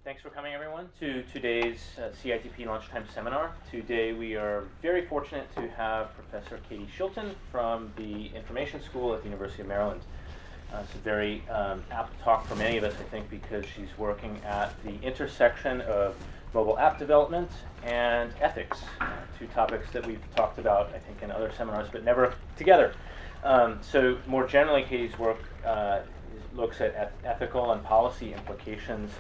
Thanks for coming, everyone, to today's CITP Lunchtime Seminar. Today we are very fortunate to have Professor Katie Shilton from the Information School at the University of Maryland. It's a very apt talk for many of us, I think, because she's working at the intersection of mobile app development and ethics, two topics that we've talked about, I think, in other seminars, but never together. So more generally, Katie's work looks at ethical and policy implications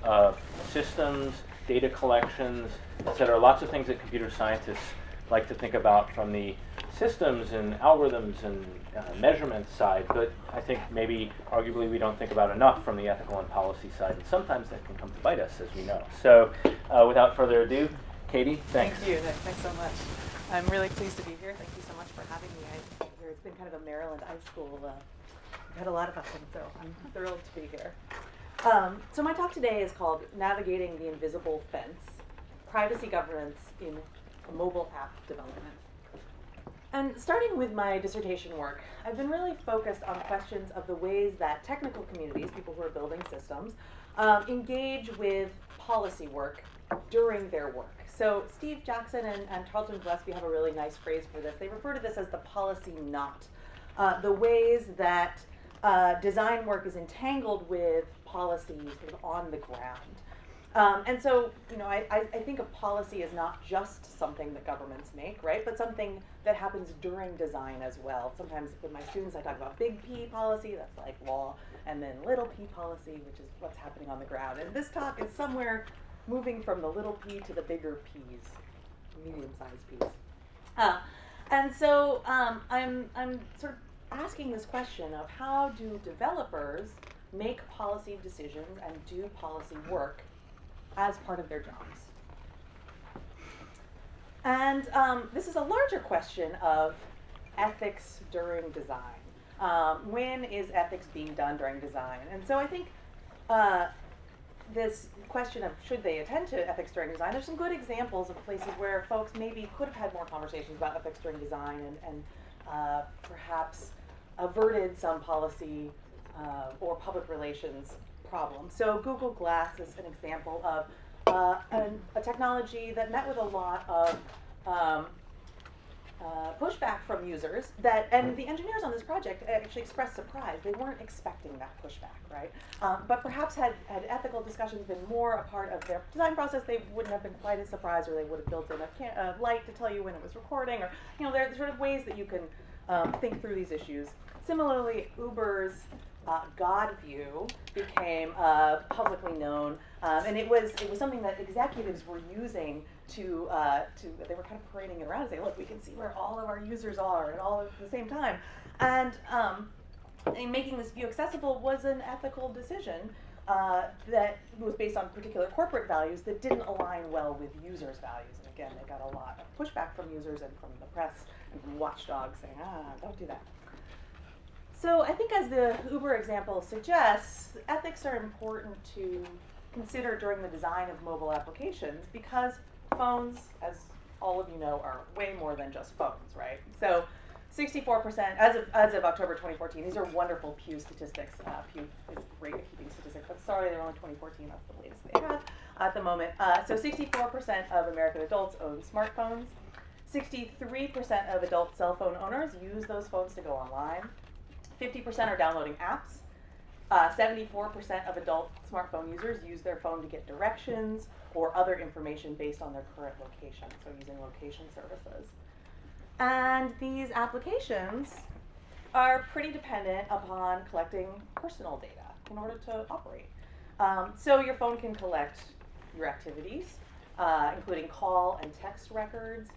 of systems, data collections, etc. Lots of things that computer scientists like to think about from the systems and algorithms and measurement side, but I think maybe arguably we don't think about enough from the ethical and policy side, and sometimes that can come to bite us, as we know. So without further ado, Katie, thanks. Thank you, Nick. Thanks so much. I'm really pleased to be here. Thank you so much for having me. It's been kind of a Maryland high school. We've had a lot of us, and so I'm thrilled to be here. So my talk today is called Navigating the Invisible Fence, Privacy Governance in Mobile App Development. And starting with my dissertation work, I've been really focused on questions of the ways that technical communities, people who are building systems, engage with policy work during their work. So Steve Jackson and Tarleton Gillespie have a really nice phrase for this. They refer to this as the policy knot, the ways that design work is entangled with policy sort of on the ground. And so, I think of policy as not just something that governments make, right, but something that happens during design as well. Sometimes with my students, I talk about big P policy, that's like law, and then little p policy, which is what's happening on the ground. And this talk is somewhere moving from the little p to the bigger p's, medium-sized p's. And so I'm sort of asking this question of how do developers make policy decisions and do policy work as part of their jobs. And this is a larger question of ethics during design. When is ethics being done during design? And so I think this question of should they attend to ethics during design, there's some good examples of places where folks maybe could have had more conversations about ethics during design and perhaps averted some policy or public relations problems. So Google Glass is an example of a technology that met with a lot of pushback from users and the engineers on this project actually expressed surprise. They weren't expecting that pushback, right? But perhaps had ethical discussions been more a part of their design process, they wouldn't have been quite as surprised, or they would have built in a light to tell you when it was recording, or there are sort of ways that you can think through these issues. Similarly, Uber's God view became publicly known, and it was something that executives were using to they were kind of parading it around and say, look, we can see where all of our users are at all at the same time, and making this view accessible was an ethical decision that was based on particular corporate values that didn't align well with users' values. And again, they got a lot of pushback from users and from the press and from watchdogs saying, don't do that. So I think, as the Uber example suggests, ethics are important to consider during the design of mobile applications because phones, as all of you know, are way more than just phones, right? So 64%, as of October 2014, these are wonderful Pew statistics. Pew is great at keeping statistics, but sorry, they're only 2014, that's the latest they have at the moment. So 64% of American adults own smartphones. 63% of adult cell phone owners use those phones to go online. 50% are downloading apps. 74% of adult smartphone users use their phone to get directions or other information based on their current location, so using location services. And these applications are pretty dependent upon collecting personal data in order to operate. So your phone can collect your activities, including call and text records,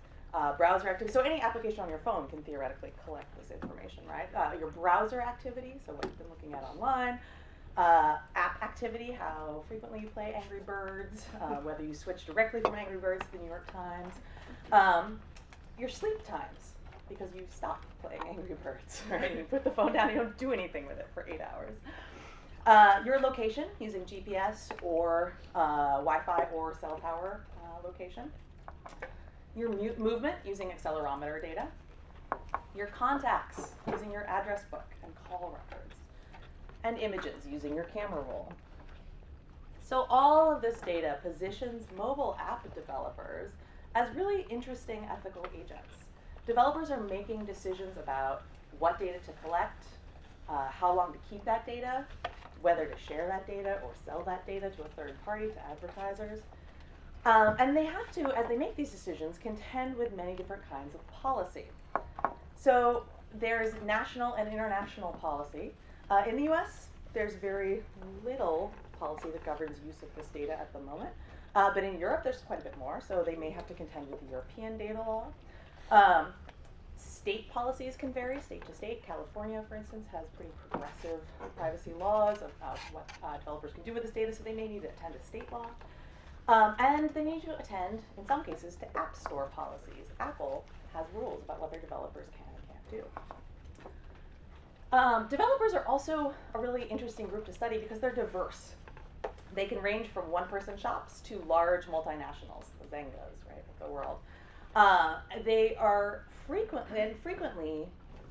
browser activity. So any application on your phone can theoretically collect this information, right? Your browser activity, so what you've been looking at online, app activity, how frequently you play Angry Birds, whether you switch directly from Angry Birds to the New York Times, your sleep times, because you stopped playing Angry Birds, right? You put the phone down, you don't do anything with it for 8 hours. Your location, using GPS or Wi-Fi or cell tower location. Your movement, using accelerometer data. Your contacts, using your address book and call records. And images, using your camera roll. So all of this data positions mobile app developers as really interesting ethical agents. Developers are making decisions about what data to collect, how long to keep that data, whether to share that data or sell that data to a third party, to advertisers. And they have to, as they make these decisions, contend with many different kinds of policy. So there's national and international policy. In the US, there's very little policy that governs use of this data at the moment. But in Europe, there's quite a bit more, so they may have to contend with the European data law. State policies can vary state to state. California, for instance, has pretty progressive privacy laws about what developers can do with this data, so they may need to attend to state law. And they need to attend, in some cases, to App Store policies. Apple has rules about what their developers can and can't do. Developers are also a really interesting group to study because they're diverse. They can range from one-person shops to large multinationals, the Zyngas, right, of the world. They are frequently,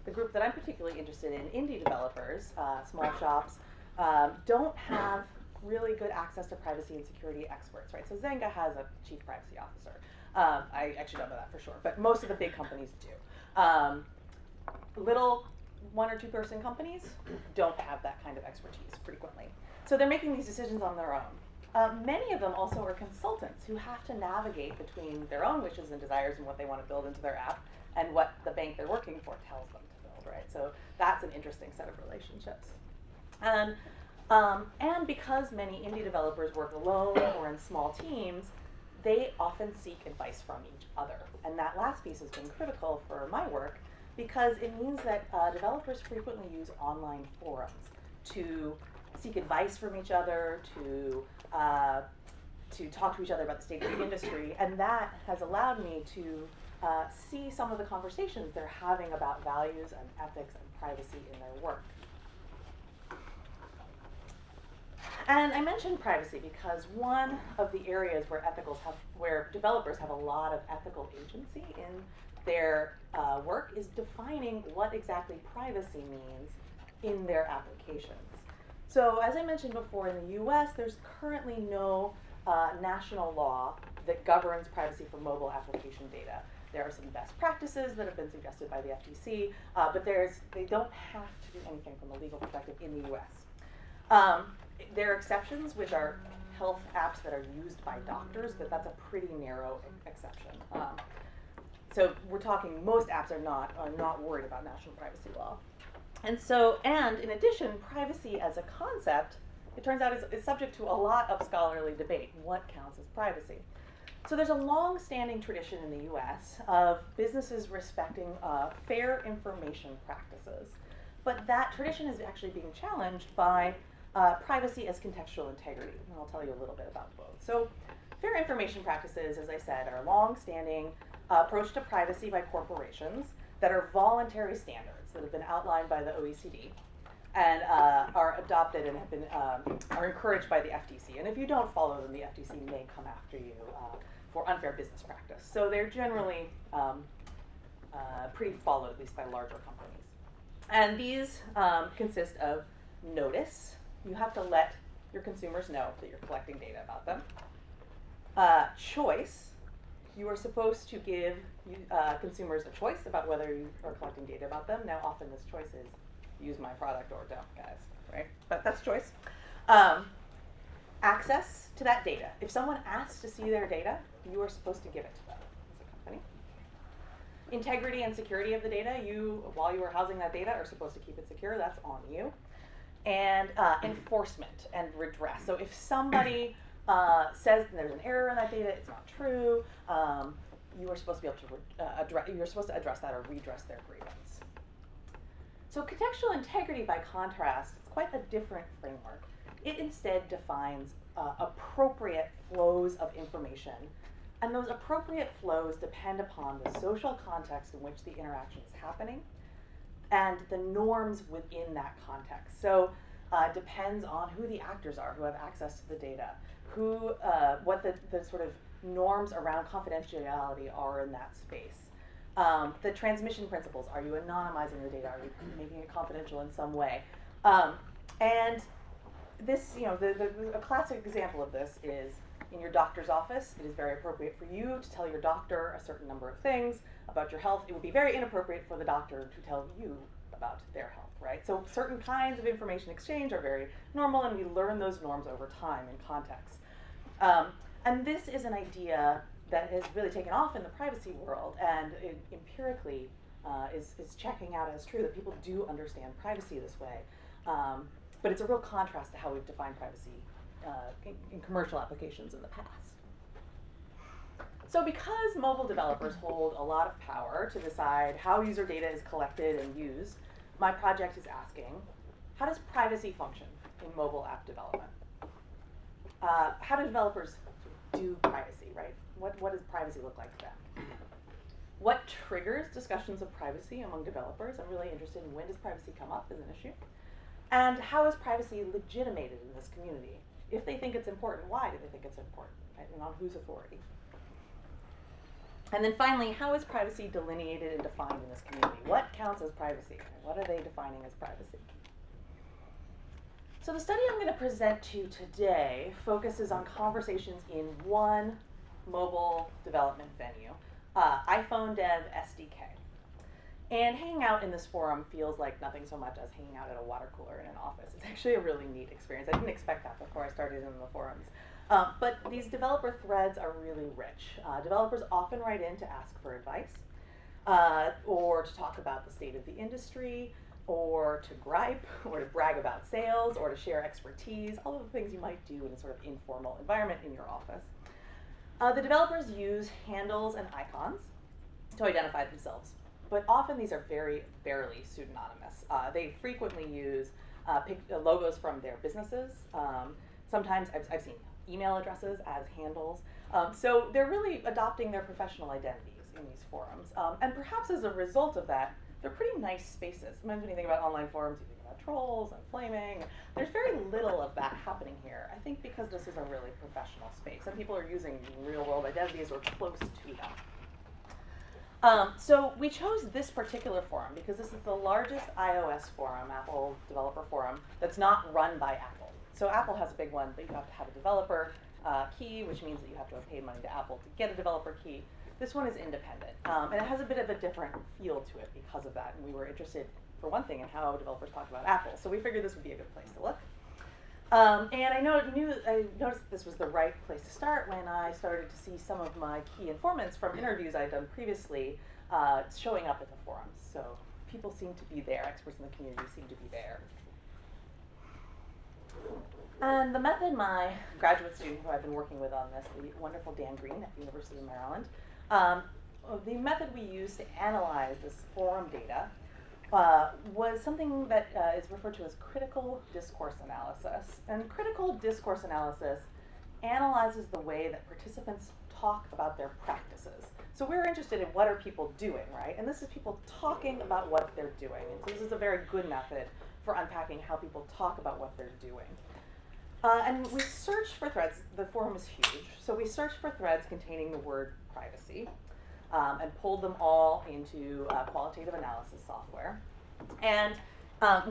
the group that I'm particularly interested in, indie developers, small shops, don't have really good access to privacy and security experts, right? So Zynga has a chief privacy officer. I actually don't know that for sure, but most of the big companies do. Little 1 or 2 person companies don't have that kind of expertise frequently. So they're making these decisions on their own. Many of them also are consultants who have to navigate between their own wishes and desires and what they want to build into their app and what the bank they're working for tells them to build, right? So that's an interesting set of relationships. And because many indie developers work alone or in small teams, they often seek advice from each other. And that last piece has been critical for my work because it means that developers frequently use online forums to seek advice from each other, to talk to each other about the state of the industry, and that has allowed me to see some of the conversations they're having about values and ethics and privacy in their work. And I mentioned privacy because one of the areas where developers have a lot of ethical agency in their work is defining what exactly privacy means in their applications. So as I mentioned before, in the US, there's currently no national law that governs privacy for mobile application data. There are some best practices that have been suggested by the FTC, but they don't have to do anything from a legal perspective in the US. There are exceptions, which are health apps that are used by doctors, but that's a pretty narrow exception. So we're talking most apps are not worried about national privacy law. And in addition, privacy as a concept, it turns out is subject to a lot of scholarly debate. What counts as privacy? So there's a long-standing tradition in the US of businesses respecting fair information practices. But that tradition is actually being challenged by privacy as contextual integrity. And I'll tell you a little bit about both. So fair information practices, as I said, are a long-standing approach to privacy by corporations that are voluntary standards that have been outlined by the OECD and are adopted and have been are encouraged by the FTC. And if you don't follow them, the FTC may come after you for unfair business practice. So they're generally pretty followed, at least by larger companies. And these consist of notice. You have to let your consumers know that you're collecting data about them. Choice. You are supposed to give consumers a choice about whether you are collecting data about them. Now, often this choice is use my product or don't, guys, right? But that's choice. Access to that data. If someone asks to see their data, you are supposed to give it to them as a company. Integrity and security of the data. You, while you are housing that data, are supposed to keep it secure. That's on you. And enforcement and redress. So if somebody says there's an error in that data, it's not true, you are supposed to be able to address that or redress their grievance. So contextual integrity, by contrast, is quite a different framework. It instead defines appropriate flows of information, and those appropriate flows depend upon the social context in which the interaction is happening and the norms within that context. So it depends on who the actors are who have access to the data, what the sort of norms around confidentiality are in that space. The transmission principles, are you anonymizing the data? Are you making it confidential in some way? And this, a classic example of this is in your doctor's office. It is very appropriate for you to tell your doctor a certain number of things about your health. It would be very inappropriate for the doctor to tell you about their health, right? So certain kinds of information exchange are very normal, and we learn those norms over time in context. And this is an idea that has really taken off in the privacy world, and it empirically is checking out as true that people do understand privacy this way. But it's a real contrast to how we've defined privacy in commercial applications in the past. So because mobile developers hold a lot of power to decide how user data is collected and used, my project is asking, how does privacy function in mobile app development? How do developers do privacy, right? What does privacy look like to them? What triggers discussions of privacy among developers? I'm really interested in when does privacy come up as an issue? And how is privacy legitimated in this community? If they think it's important, why do they think it's important? Right? And on whose authority? And then finally, how is privacy delineated and defined in this community? What counts as privacy? What are they defining as privacy? So the study I'm going to present to you today focuses on conversations in one mobile development venue, iPhone Dev SDK. And hanging out in this forum feels like nothing so much as hanging out at a water cooler in an office. It's actually a really neat experience. I didn't expect that before I started in the forums. But these developer threads are really rich. Developers often write in to ask for advice, or to talk about the state of the industry, or to gripe, or to brag about sales, or to share expertise, all of the things you might do in a sort of informal environment in your office. The developers use handles and icons to identify themselves, but often these are very barely pseudonymous. They frequently use logos from their businesses. Sometimes I've seen email addresses as handles. So they're really adopting their professional identities in these forums. And perhaps as a result of that, they're pretty nice spaces. Sometimes when you think about online forums, you think about trolls and flaming. There's very little of that happening here. I think because this is a really professional space and people are using real world identities or close to them. So we chose this particular forum because this is the largest iOS forum, Apple developer forum, that's not run by Apple. So Apple has a big one, but you have to have a developer key, which means that you have to have paid money to Apple to get a developer key. This one is independent, and it has a bit of a different feel to it because of that. And we were interested, for one thing, in how developers talk about Apple. So we figured this would be a good place to look. And I noticed this was the right place to start when I started to see some of my key informants from interviews I'd done previously showing up at the forums. So people seem to be there, experts in the community seem to be there. And the method my graduate student who I've been working with on this, the wonderful Dan Green at the University of Maryland, the method we used to analyze this forum data was something that is referred to as critical discourse analysis. And critical discourse analysis analyzes the way that participants talk about their practices. So we're interested in what are people doing, right? And this is people talking about what they're doing. And so this is a very good method for unpacking how people talk about what they're doing. And we searched for threads. The forum is huge. So we searched for threads containing the word privacy and pulled them all into qualitative analysis software. And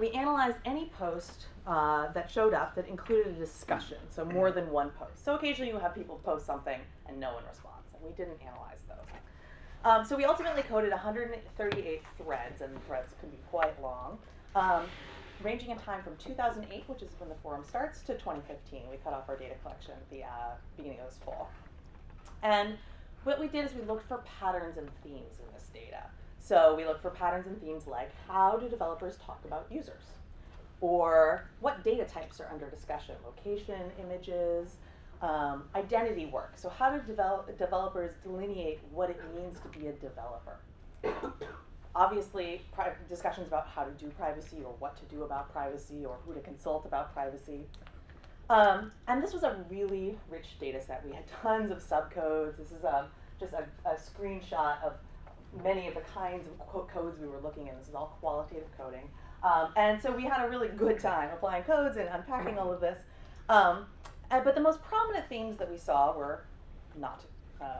we analyzed any post that showed up that included a discussion, so more than one post. So occasionally you have people post something and no one responds, and we didn't analyze those. So we ultimately coded 138 threads, and the threads can be quite long, ranging in time from 2008, which is when the forum starts, to 2015. We cut off our data collection at the beginning of this fall. And what we did is we looked for patterns and themes in this data. So we looked for patterns and themes like, how do developers talk about users? Or what data types are under discussion? Location, images, identity work. So how do developers delineate what it means to be a developer? Obviously, discussions about how to do privacy or what to do about privacy or who to consult about privacy. And this was a really rich data set. We had tons of subcodes. This is just a screenshot of many of the kinds of codes we were looking at. This is all qualitative coding. And so we had a really good time applying codes and unpacking all of this. But the most prominent themes that we saw were not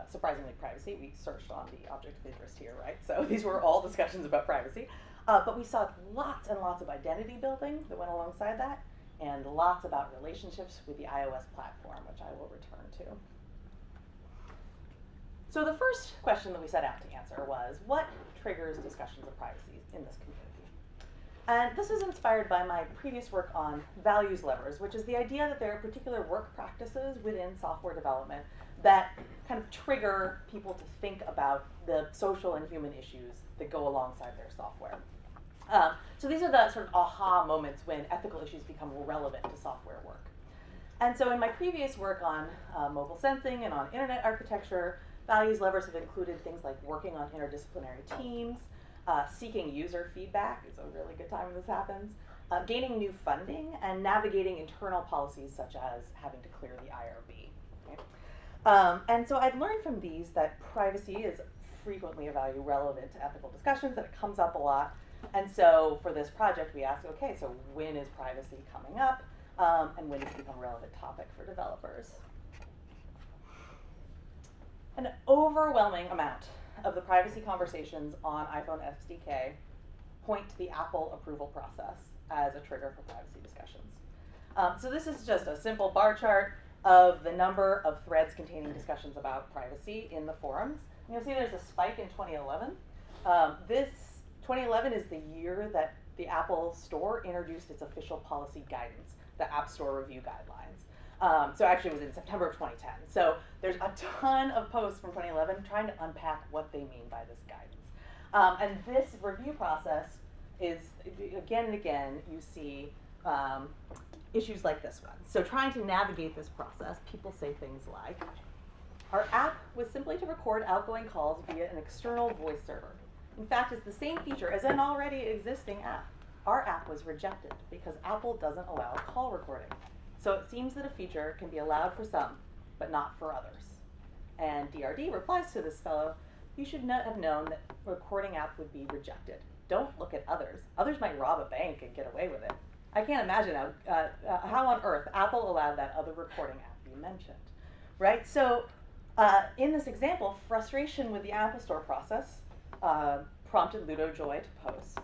surprisingly privacy. We searched on the object of interest here, right? So these were all discussions about privacy. But we saw lots and lots of identity building that went alongside that, and lots about relationships with the iOS platform, which I will return to. So the first question that we set out to answer was, what triggers discussions of privacy in this community? And this is inspired by my previous work on values levers, which is the idea that there are particular work practices within software development that kind of trigger people to think about the social and human issues that go alongside their software. So these are the sort of aha moments when ethical issues become relevant to software work. And so in my previous work on mobile sensing and on internet architecture, values levers have included things like working on interdisciplinary teams, seeking user feedback, it's a really good time when this happens, gaining new funding, and navigating internal policies such as having to clear the IRB. Okay? And so I've learned from these that privacy is frequently a value relevant to ethical discussions, that it comes up a lot. And so for this project, we asked, okay, so when is privacy coming up, and when does it become a relevant topic for developers? An overwhelming amount of the privacy conversations on iPhone SDK point to the Apple approval process as a trigger for privacy discussions. So this is just a simple bar chart of the number of threads containing discussions about privacy in the forums. And you'll see there's a spike in 2011. This 2011 is the year that the Apple Store introduced its official policy guidance, the App Store Review Guidelines. So actually it was in September of 2010. So there's a ton of posts from 2011 trying to unpack what they mean by this guidance. And this review process is, again and again, you see issues like this one. So trying to navigate this process, people say things like, our app was simply to record outgoing calls via an external voice server. In fact, it's the same feature as an already existing app. Our app was rejected because Apple doesn't allow call recording. So it seems that a feature can be allowed for some, but not for others. And DRD replies to this fellow, you should not have known that a recording app would be rejected. Don't look at others. Others might rob a bank and get away with it. I can't imagine how on earth Apple allowed that other recording app you mentioned, right? So in this example, frustration with the Apple Store process prompted Ludo Joy to post.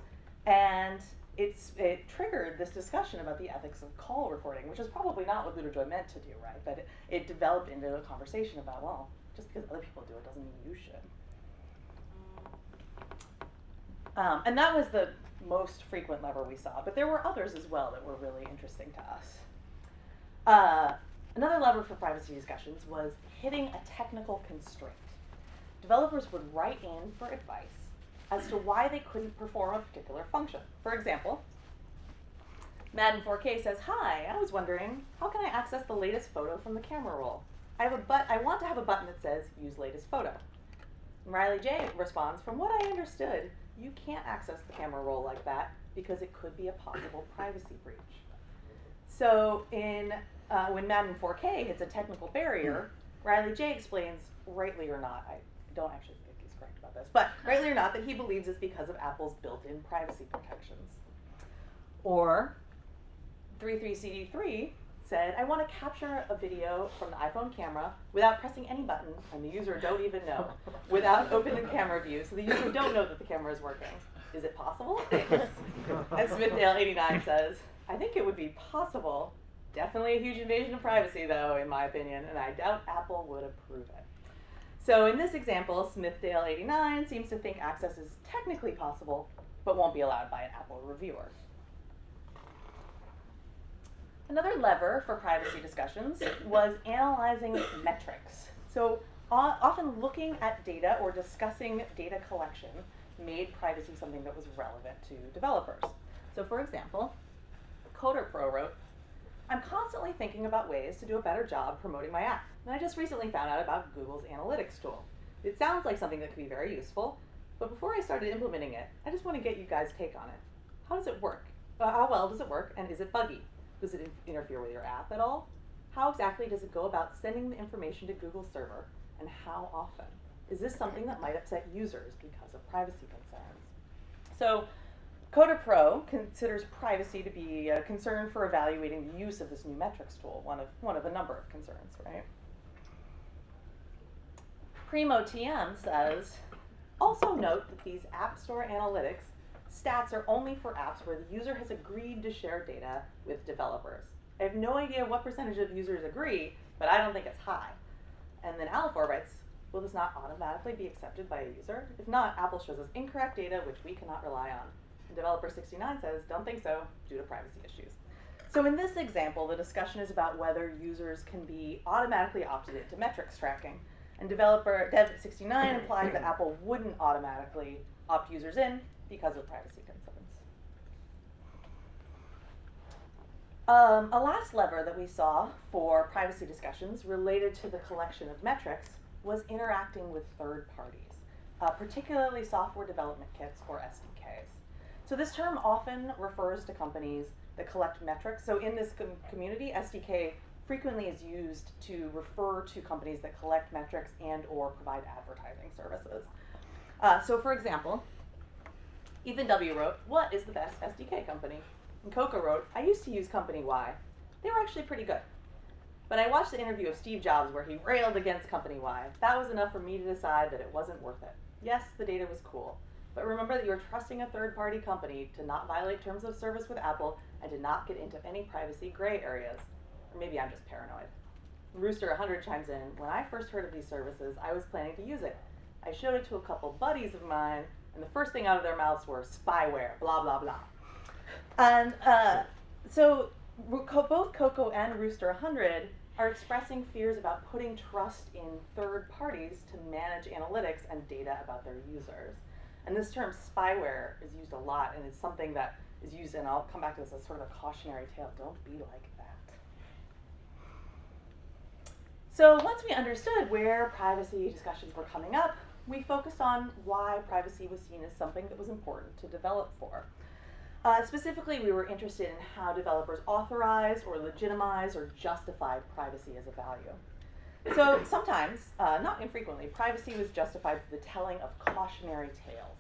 And it triggered this discussion about the ethics of call recording, which is probably not what Ludo Joy meant to do, right? But it developed into a conversation about, well, just because other people do it doesn't mean you should. And that was the most frequent lever we saw, but there were others as well that were really interesting to us. Another lever for privacy discussions was hitting a technical constraint. Developers would write in for advice as to why they couldn't perform a particular function. For example, Madden 4K says, hi, I was wondering, how can I access the latest photo from the camera roll? I want to have a button that says, use latest photo. And Riley J responds, from what I understood, you can't access the camera roll like that because it could be a possible privacy breach. So when Madden 4K hits a technical barrier, Riley J explains, rightly or not, I don't actually think he's correct about this, but rightly or not, that he believes it's because of Apple's built-in privacy protections. Or 33CD3 said, I want to capture a video from the iPhone camera without pressing any button, and the user don't even know, without opening camera view, so the user don't know that the camera is working. Is it possible? And Smithdale89 says, I think it would be possible. Definitely a huge invasion of privacy, though, in my opinion, and I doubt Apple would approve it. So in this example, Smithdale89 seems to think access is technically possible, but won't be allowed by an Apple reviewer. Another lever for privacy discussions was analyzing metrics. So often looking at data or discussing data collection made privacy something that was relevant to developers. So for example, Coder Pro wrote, I'm constantly thinking about ways to do a better job promoting my app. And I just recently found out about Google's analytics tool. It sounds like something that could be very useful, but before I started implementing it, I just want to get you guys' take on it. How does it work? How well does it work, and is it buggy? Does it interfere with your app at all? How exactly does it go about sending the information to Google's server, and how often? Is this something that might upset users because of privacy concerns? So Coder Pro considers privacy to be a concern for evaluating the use of this new metrics tool, one of a number of concerns, right? Primo TM says, also note that these App Store analytics stats are only for apps where the user has agreed to share data with developers. I have no idea what percentage of users agree, but I don't think it's high. And then Alifor writes, will this not automatically be accepted by a user? If not, Apple shows us incorrect data which we cannot rely on. And developer 69 says, don't think so, due to privacy issues. So in this example, the discussion is about whether users can be automatically opted into metrics tracking. And developer dev69 implies that Apple wouldn't automatically opt users in because of privacy concerns. A last lever that we saw for privacy discussions related to the collection of metrics was interacting with third parties, particularly software development kits or SDKs. So this term often refers to companies that collect metrics. So in this community, SDK frequently is used to refer to companies that collect metrics and or provide advertising services. So for example, Ethan W. wrote, what is the best SDK company? And Coco wrote, I used to use company Y. They were actually pretty good. But I watched the interview of Steve Jobs where he railed against company Y. That was enough for me to decide that it wasn't worth it. Yes, the data was cool. But remember that you're trusting a third-party company to not violate terms of service with Apple and to not get into any privacy gray areas. Or maybe I'm just paranoid. Rooster 100 chimes in, when I first heard of these services, I was planning to use it. I showed it to a couple buddies of mine, and the first thing out of their mouths were spyware, blah, blah, blah. And so both Coco and Rooster 100 are expressing fears about putting trust in third parties to manage analytics and data about their users. And this term spyware is used a lot, and it's something that is used, and I'll come back to this as sort of a cautionary tale. Don't be like that. So once we understood where privacy discussions were coming up, we focused on why privacy was seen as something that was important to develop for. Specifically, we were interested in how developers authorize or legitimize or justify privacy as a value. So sometimes, not infrequently, privacy was justified through the telling of cautionary tales.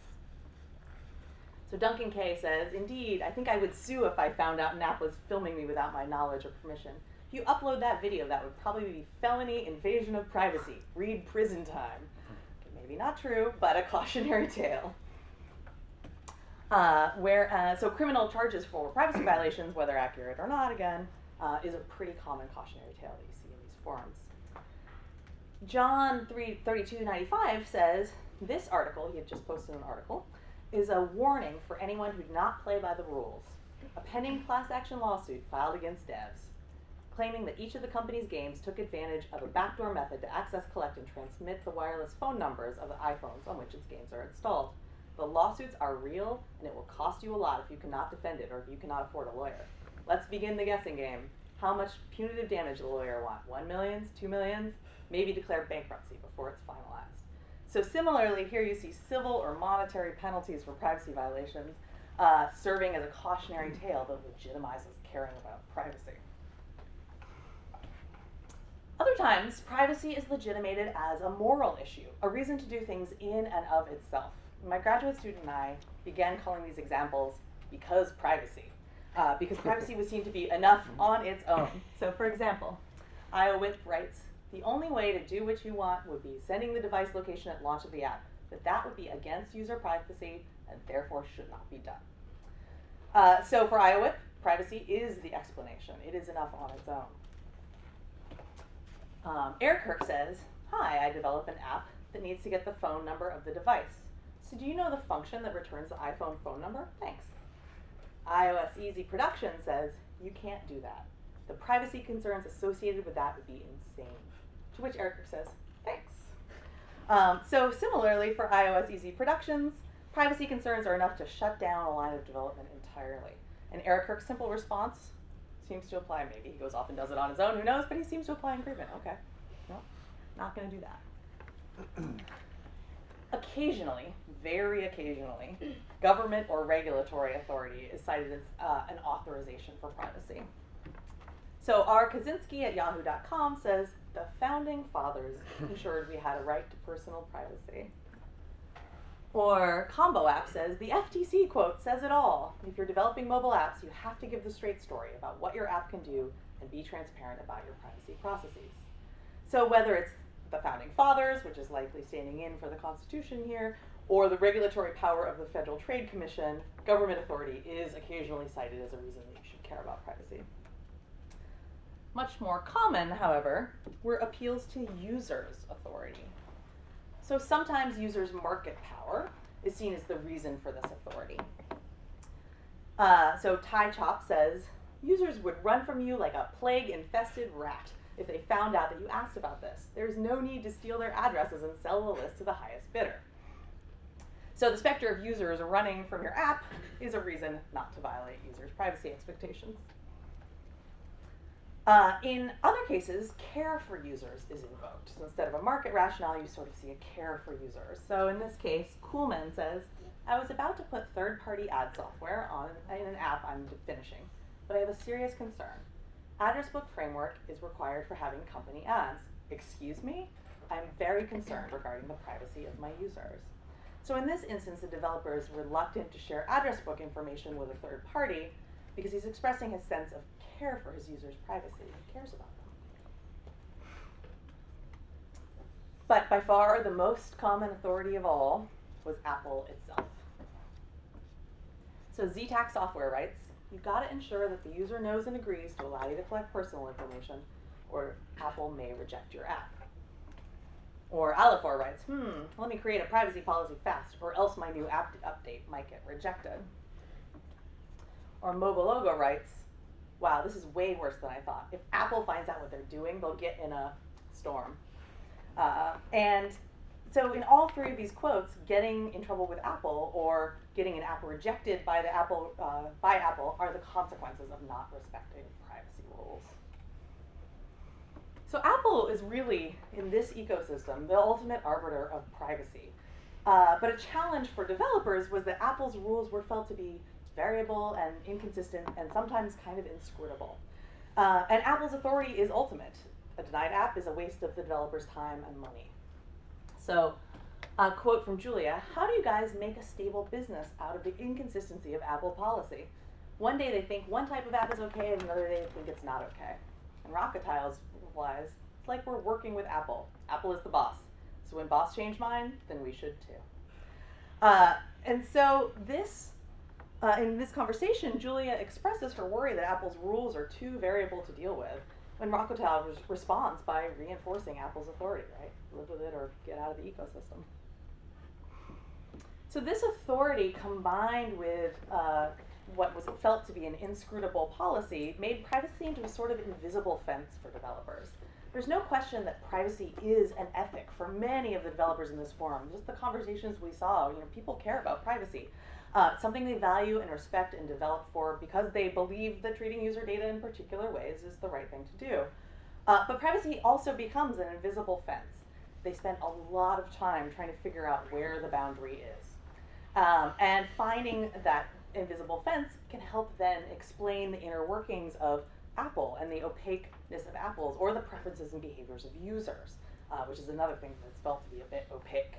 So Duncan K says, indeed, I think I would sue if I found out an app was filming me without my knowledge or permission. If you upload that video, that would probably be felony invasion of privacy. Read prison time. Maybe not true, but a cautionary tale. So criminal charges for privacy violations, whether accurate or not, again, is a pretty common cautionary tale that you see in these forums. John 3295 says, this article, he had just posted an article, is a warning for anyone who did not play by the rules. A pending class action lawsuit filed against devs, claiming that each of the company's games took advantage of a backdoor method to access, collect, and transmit the wireless phone numbers of the iPhones on which its games are installed. The lawsuits are real, and it will cost you a lot if you cannot defend it or if you cannot afford a lawyer. Let's begin the guessing game. How much punitive damage does the lawyer want? 1 million? 2 million? Maybe declare bankruptcy before it's finalized. So similarly, here you see civil or monetary penalties for privacy violations serving as a cautionary tale that legitimizes caring about privacy. Other times, privacy is legitimated as a moral issue, a reason to do things in and of itself. My graduate student and I began calling these examples because privacy was seen to be enough on its own. So for example, IOWIP writes, the only way to do what you want would be sending the device location at launch of the app, but that would be against user privacy and therefore should not be done. So for IOWIP, privacy is the explanation. It is enough on its own. Eric Kirk says, hi, I develop an app that needs to get the phone number of the device. So do you know the function that returns the iPhone phone number? Thanks. iOS Easy Production says, you can't do that. The privacy concerns associated with that would be insane. To which Eric Kirk says, thanks. So similarly for iOS Easy Productions, privacy concerns are enough to shut down a line of development entirely. And Eric Kirk's simple response seems to apply. Maybe he goes off and does it on his own, who knows, but he seems to apply in agreement. Okay, no, not going to do that. Occasionally, very occasionally, government or regulatory authority is cited as an authorization for privacy. So R. Kaczynski at yahoo.com says, the founding fathers ensured we had a right to personal privacy. Or Combo App says, the FTC quote says it all. If you're developing mobile apps, you have to give the straight story about what your app can do and be transparent about your privacy processes. So whether it's the Founding Fathers, which is likely standing in for the Constitution here, or the regulatory power of the Federal Trade Commission, government authority is occasionally cited as a reason that you should care about privacy. Much more common, however, were appeals to users' authority. So sometimes users' market power is seen as the reason for this authority. So Tai Chop says, users would run from you like a plague-infested rat if they found out that you asked about this. There's no need to steal their addresses and sell the list to the highest bidder. So the specter of users running from your app is a reason not to violate users' privacy expectations. In other cases, care for users is invoked. So instead of a market rationale, you sort of see a care for users. So in this case, Kuhlman says, I was about to put third-party ad software in an app I'm finishing, but I have a serious concern. Address book framework is required for having company ads. Excuse me? I'm very concerned regarding the privacy of my users. So in this instance, the developer is reluctant to share address book information with a third party because he's expressing his sense of care for his users' privacy. He cares about them. But by far, the most common authority of all was Apple itself. So ZTAC Software writes, you've got to ensure that the user knows and agrees to allow you to collect personal information, or Apple may reject your app. Or Alifor writes, let me create a privacy policy fast, or else my new app update might get rejected. Or Mobilogo writes, wow, this is way worse than I thought. If Apple finds out what they're doing, they'll get in a storm. And so in all three of these quotes, getting in trouble with Apple or getting an app rejected by Apple are the consequences of not respecting privacy rules. So Apple is really, in this ecosystem, the ultimate arbiter of privacy. But a challenge for developers was that Apple's rules were felt to be variable and inconsistent and sometimes kind of inscrutable. And Apple's authority is ultimate. A denied app is a waste of the developer's time and money. So, a quote from Julia, how do you guys make a stable business out of the inconsistency of Apple policy? One day they think one type of app is okay, and another day they think it's not okay. And Rocketiles replies, it's like we're working with Apple. Apple is the boss. So when boss changed mind, then we should too. And so this, in this conversation, Julia expresses her worry that Apple's rules are too variable to deal with, when Rocketile responds by reinforcing Apple's authority, right? Live with it or get out of the ecosystem. So this authority combined with what was felt to be an inscrutable policy made privacy into a sort of invisible fence for developers. There's no question that privacy is an ethic for many of the developers in this forum. Just the conversations we saw, people care about privacy. Something they value and respect and develop for because they believe that treating user data in particular ways is the right thing to do. But privacy also becomes an invisible fence. They spend a lot of time trying to figure out where the boundary is. And finding that invisible fence can help then explain the inner workings of Apple and the opaqueness of Apple's or the preferences and behaviors of users, which is another thing that's felt to be a bit opaque.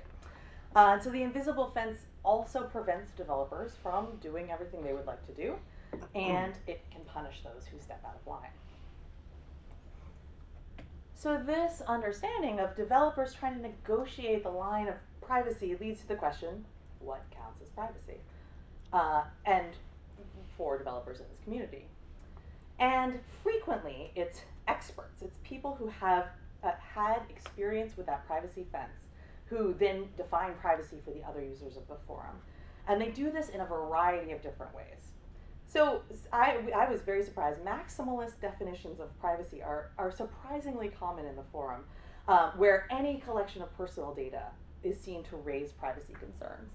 So the invisible fence also prevents developers from doing everything they would like to do, and it can punish those who step out of line. So this understanding of developers trying to negotiate the line of privacy leads to the question, what counts as privacy? And for developers in this community. And frequently, it's experts. It's people who have had experience with that privacy fence who then define privacy for the other users of the forum. And they do this in a variety of different ways. So I was very surprised. Maximalist definitions of privacy are surprisingly common in the forum, where any collection of personal data is seen to raise privacy concerns.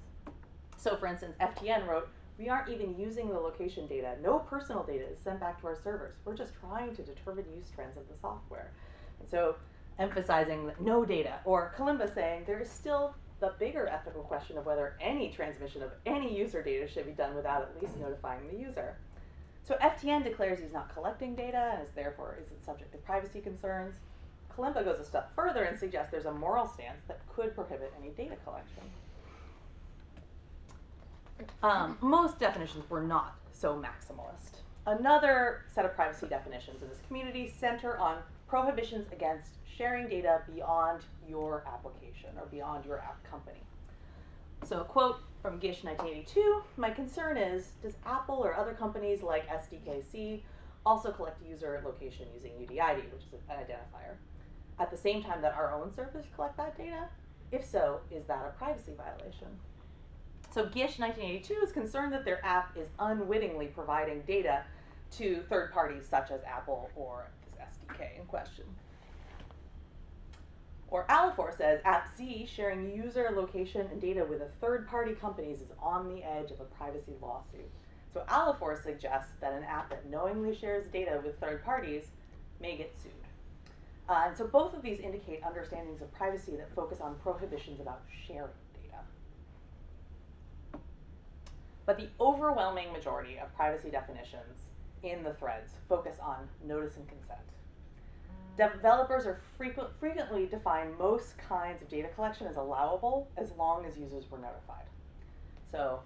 So for instance, FTN wrote, we aren't even using the location data. No personal data is sent back to our servers. We're just trying to determine use trends of the software. And so emphasizing no data, or Kalimba saying there is still the bigger ethical question of whether any transmission of any user data should be done without at least notifying the user. So FTN declares he's not collecting data and is therefore isn't subject to privacy concerns. Kalimba goes a step further and suggests there's a moral stance that could prohibit any data collection. Most definitions were not so maximalist. Another set of privacy definitions in this community center on prohibitions against sharing data beyond your application or beyond your app company. So a quote from Gish 1982, my concern is, does Apple or other companies like SDKC also collect user location using UDID, which is an identifier, at the same time that our own servers collect that data? If so, is that a privacy violation? So Gish 1982 is concerned that their app is unwittingly providing data to third parties such as Apple or this SDK in question. Or Alifor says, App Z sharing user location and data with a third-party companies is on the edge of a privacy lawsuit. So Alifor suggests that an app that knowingly shares data with third parties may get sued. And so both of these indicate understandings of privacy that focus on prohibitions about sharing data. But the overwhelming majority of privacy definitions in the threads focus on notice and consent. Developers are frequently define most kinds of data collection as allowable as long as users were notified. So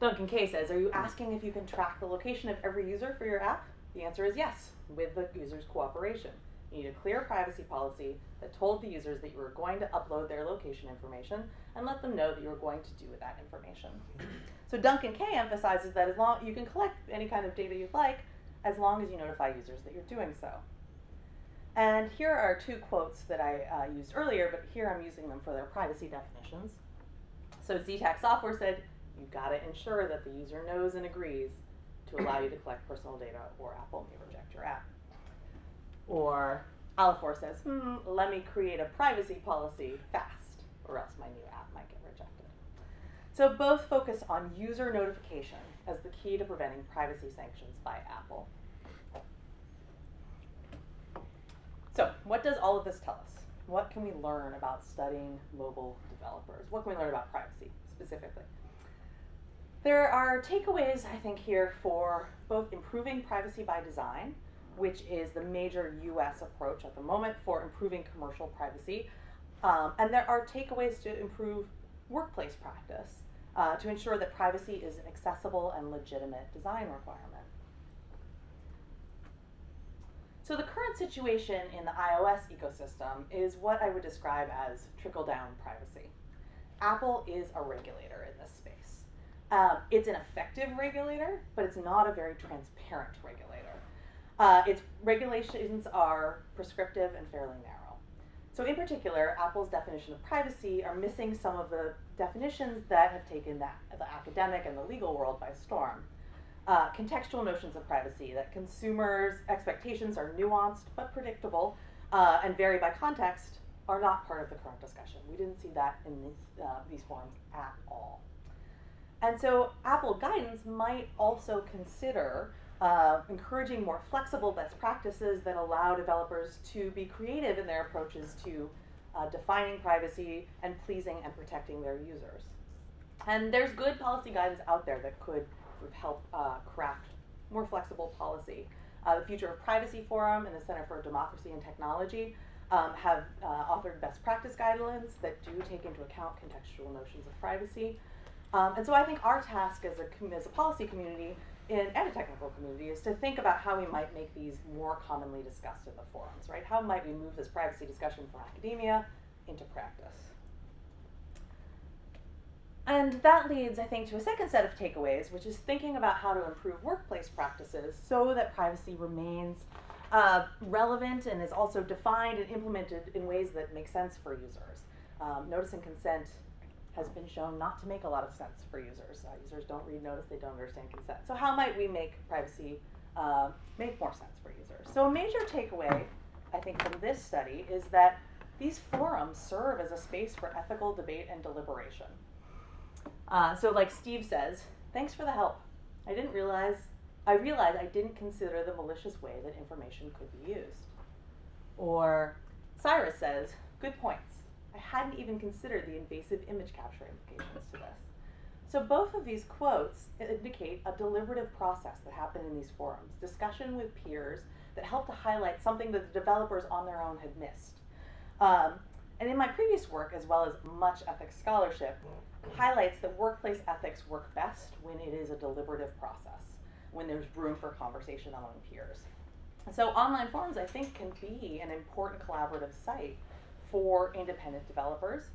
Duncan K says, are you asking if you can track the location of every user for your app? The answer is yes, with the user's cooperation. You need a clear privacy policy that told the users that you were going to upload their location information and let them know that you were going to do with that information. So Duncan K emphasizes that as long you can collect any kind of data you'd like as long as you notify users that you're doing so. And here are two quotes that I used earlier, but here I'm using them for their privacy definitions. So ZTAC Software said, you've got to ensure that the user knows and agrees to allow you to collect personal data, or Apple may reject your app. Or Alifor says, let me create a privacy policy fast, or else my new app might get rejected. So both focus on user notification as the key to preventing privacy sanctions by Apple. So what does all of this tell us? What can we learn about studying mobile developers? What can we learn about privacy specifically? There are takeaways, I think, here for both improving privacy by design, which is the major US approach at the moment for improving commercial privacy. And there are takeaways to improve workplace practice to ensure that privacy is an accessible and legitimate design requirement. So the current situation in the iOS ecosystem is what I would describe as trickle-down privacy. Apple is a regulator in this space. It's an effective regulator, but it's not a very transparent regulator. Its regulations are prescriptive and fairly narrow. So in particular, Apple's definition of privacy are missing some of the definitions that have taken the academic and the legal world by storm. Contextual notions of privacy, that consumers' expectations are nuanced but predictable and vary by context, are not part of the current discussion. We didn't see that in these forums at all. And so Apple guidance might also consider encouraging more flexible best practices that allow developers to be creative in their approaches to defining privacy and pleasing and protecting their users. And there's good policy guidance out there that could help craft more flexible policy. The Future of Privacy Forum and the Center for Democracy and Technology have authored best practice guidelines that do take into account contextual notions of privacy. And so I think our task as a policy community and a technical community is to think about how we might make these more commonly discussed in the forums, right? How might we move this privacy discussion from academia into practice? And that leads, I think, to a second set of takeaways, which is thinking about how to improve workplace practices so that privacy remains relevant and is also defined and implemented in ways that make sense for users. Notice and consent has been shown not to make a lot of sense for users. Users don't read notice, they don't understand consent. So how might we make privacy make more sense for users? So a major takeaway, I think, from this study is that these forums serve as a space for ethical debate and deliberation. So like Steve says, thanks for the help. I realized I didn't consider the malicious way that information could be used. Or Cyrus says, good points. I hadn't even considered the invasive image capture implications to this. So both of these quotes indicate a deliberative process that happened in these forums, discussion with peers that helped to highlight something that the developers on their own had missed. And in my previous work, as well as much ethics scholarship, highlights that workplace ethics work best when it is a deliberative process, when there's room for conversation among peers. And so online forums, I think, can be an important collaborative site for independent developers.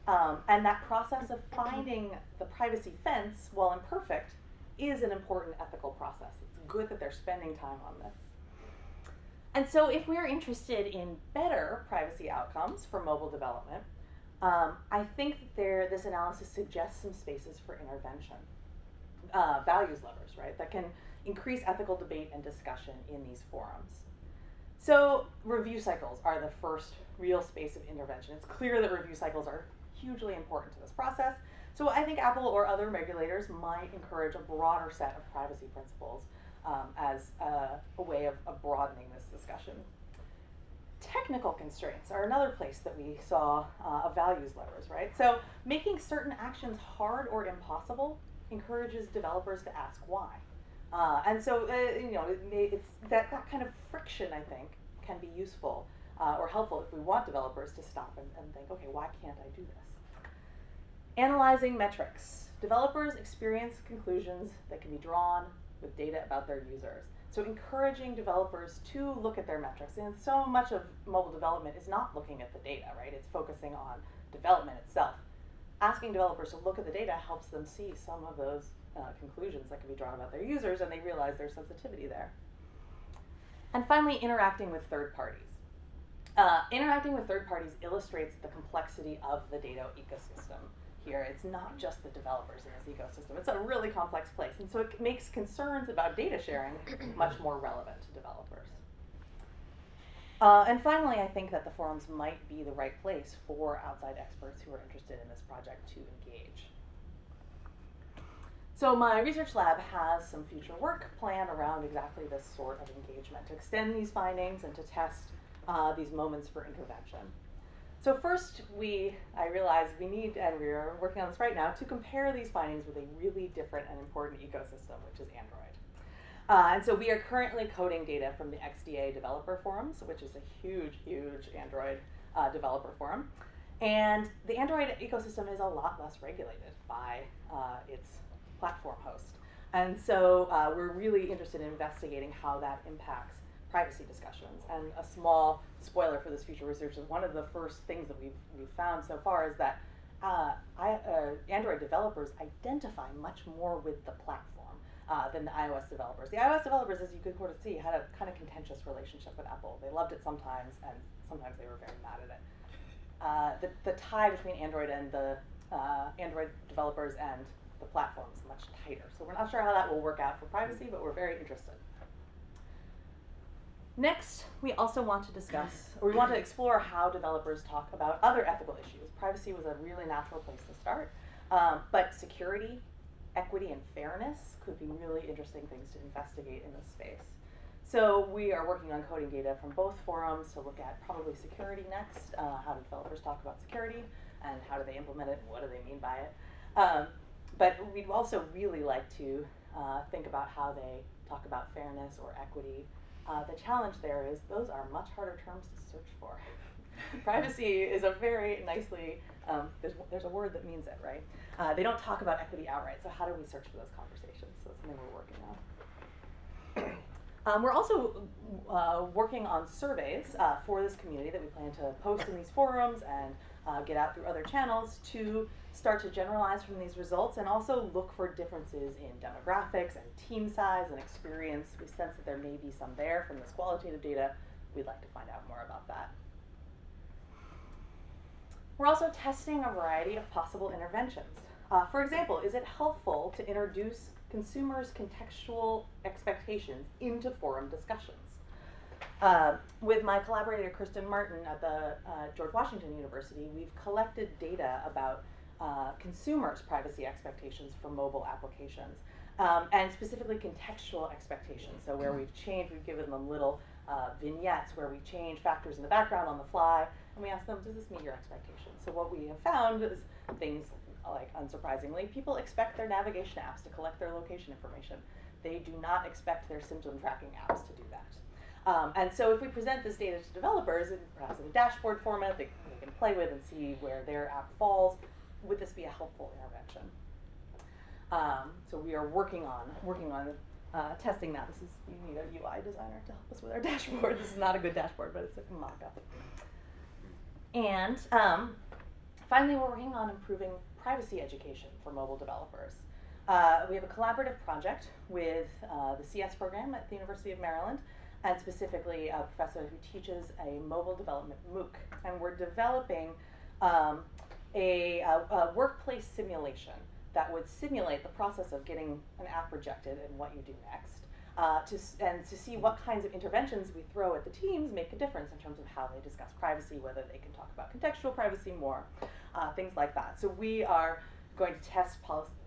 And that process of finding the privacy fence, while imperfect, is an important ethical process. It's good that they're spending time on this. And so if we're interested in better privacy outcomes for mobile development, I think that this analysis suggests some spaces for intervention. Values levers, right, that can increase ethical debate and discussion in these forums. So review cycles are the first real space of intervention. It's clear that review cycles are hugely important to this process. So I think Apple or other regulators might encourage a broader set of privacy principles as a way of broadening this discussion. Technical constraints are another place that we saw of values levers, right? So making certain actions hard or impossible encourages developers to ask why. And so, it's that kind of friction, I think, can be useful or helpful if we want developers to stop and think, okay, why can't I do this? Analyzing metrics. Developers experience conclusions that can be drawn with data about their users. So encouraging developers to look at their metrics. And so much of mobile development is not looking at the data, right? It's focusing on development itself. Asking developers to look at the data helps them see some of those conclusions that can be drawn about their users, and they realize there's sensitivity there. And finally, interacting with third parties. Interacting with third parties illustrates the complexity of the data ecosystem here. It's not just the developers in this ecosystem. It's a really complex place, and so it makes concerns about data sharing much more relevant to developers. And finally, I think that the forums might be the right place for outside experts who are interested in this project to engage. So my research lab has some future work planned around exactly this sort of engagement, to extend these findings and to test these moments for intervention. So first, I realized we need, and we're working on this right now, to compare these findings with a really different and important ecosystem, which is Android. And so we are currently coding data from the XDA developer forums, which is a huge, huge Android developer forum. And the Android ecosystem is a lot less regulated by its platform host. And so we're really interested in investigating how that impacts privacy discussions. And a small spoiler for this future research is one of the first things that we've found so far is that Android developers identify much more with the platform than the iOS developers. The iOS developers, as you could sort of see, had a kind of contentious relationship with Apple. They loved it sometimes, and sometimes they were very mad at it. The tie between Android and the Android developers and the platform is much tighter. So we're not sure how that will work out for privacy, but we're very interested. Next, we also want to discuss, or we want to explore how developers talk about other ethical issues. Privacy was a really natural place to start, but security, equity, and fairness could be really interesting things to investigate in this space. So we are working on coding data from both forums to look at probably security next. How do developers talk about security, and how do they implement it, and what do they mean by it? But we'd also really like to think about how they talk about fairness or equity. The challenge there is those are much harder terms to search for. Privacy is a very nicely, there's a word that means it, right? They don't talk about equity outright, so how do we search for those conversations? So it's something we're working on. We're also working on surveys for this community that we plan to post in these forums and get out through other channels to start to generalize from these results and also look for differences in demographics and team size and experience. We sense that there may be some there from this qualitative data. We'd like to find out more about that. We're also testing a variety of possible interventions. For example, is it helpful to introduce consumers' contextual expectations into forum discussions? With my collaborator, Kristen Martin at the George Washington University, we've collected data about consumers' privacy expectations for mobile applications, and specifically contextual expectations. So where we've given them little vignettes where we change factors in the background on the fly, and we ask them, does this meet your expectations? So what we have found is things like, unsurprisingly, people expect their navigation apps to collect their location information. They do not expect their symptom tracking apps to do that. And so if we present this data to developers, perhaps in a dashboard format they can play with and see where their app falls, would this be a helpful intervention? So we are working on testing that. We need a UI designer to help us with our dashboard. This is not a good dashboard, but it's a mock-up. And finally, we're working on improving privacy education for mobile developers. We have a collaborative project with the CS program at the University of Maryland, and specifically a professor who teaches a mobile development MOOC. And we're developing a workplace simulation that would simulate the process of getting an app rejected and what you do next, to see what kinds of interventions we throw at the teams make a difference in terms of how they discuss privacy, whether they can talk about contextual privacy more, things like that. So we are going to test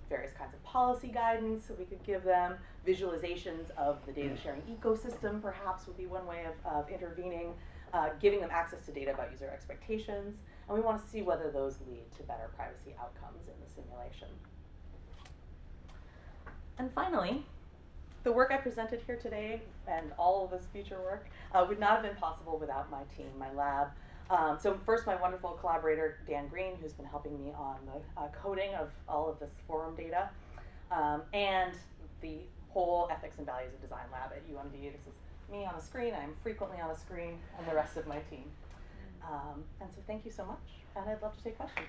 various kinds of policy guidance that we could give them. Visualizations of the data sharing ecosystem perhaps would be one way of intervening, giving them access to data about user expectations, and we want to see whether those lead to better privacy outcomes in the simulation. And finally, the work I presented here today and all of this future work would not have been possible without my team, my lab. So first, my wonderful collaborator, Dan Green, who's been helping me on the coding of all of this forum data, and the whole ethics and values of design lab at UMD. This is me on a screen. I'm frequently on a screen, and the rest of my team. And so thank you so much, and I'd love to take questions.